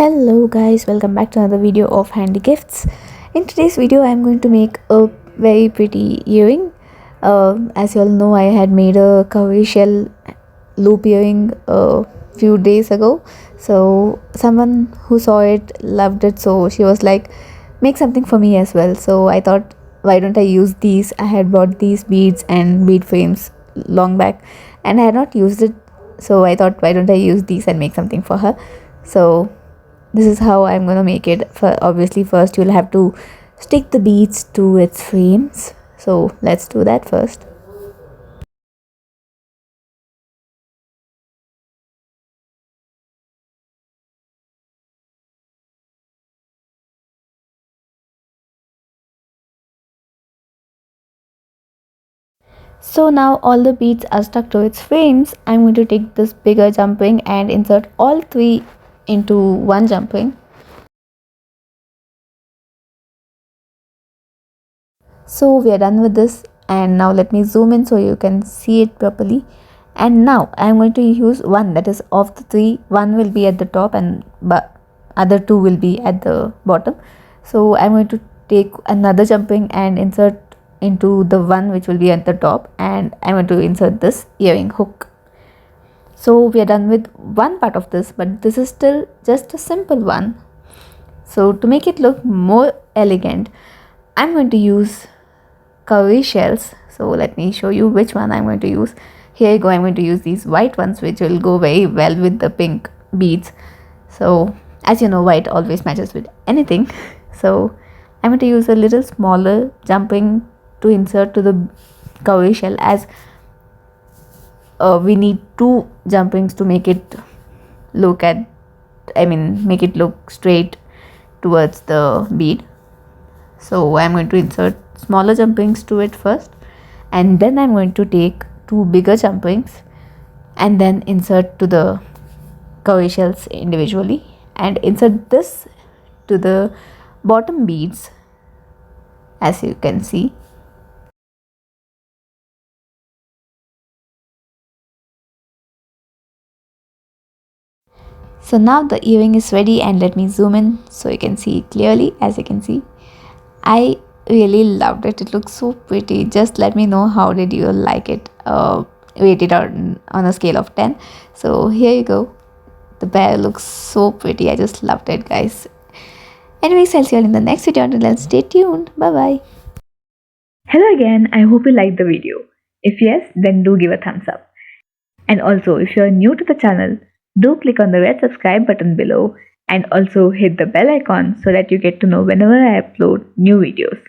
Hello guys, welcome back to another video of handy gifts. In today's video I'm going to make a very pretty earring. As you all know, I had made a cowrie shell loop earring a few days ago. So someone who saw it loved it, so she was like, make something for me as well. So I thought, why don't I use these? I had bought these beads and bead frames long back and I had not used it. So I thought, why don't I use these and make something for her? So this is how I'm gonna make it. For obviously first you'll have to stick the beads to its frames, so let's do that first. So now all the beads are stuck to its frames. I'm going to take this bigger jump ring and insert all three into one jump ring. So we are done with this, and now let me zoom in so you can see it properly. And now I'm going to use one, that is of the three, one will be at the top and other two will be at the bottom. So I'm going to take another jumping and insert into the one which will be at the top, and I'm going to insert this earring hook. So we are done with one part of this, but this is still just a simple one. So to make it look more elegant, I'm going to use cowrie shells. So let me show you which one I'm going to use. Here you go, I'm going to use these white ones which will go very well with the pink beads. So as you know, white always matches with anything. So I'm going to use a little smaller jumping to insert to the cowrie shell, as we need two jumpings to make it look at make it look straight towards the bead. So I'm going to insert smaller jumpings to it first, and then I'm going to take two bigger jumpings and then insert to the cowrie shells individually and insert this to the bottom beads, as you can see. So now the earring is ready, and let me zoom in so you can see it clearly. As you can see, I really loved it. It looks so pretty. Just let me know how did you like it. Rate it on a scale of 10. So here you go. The bear looks so pretty. I just loved it, guys. Anyways, I'll see you all in the next video. Until then, stay tuned. Bye bye. Hello again. I hope you liked the video. If yes, then do give a thumbs up. And also, if you're new to the channel, do click on the red subscribe button below and also hit the bell icon so that you get to know whenever I upload new videos.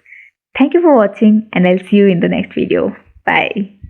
Thank you for watching, and I'll see you in the next video. Bye.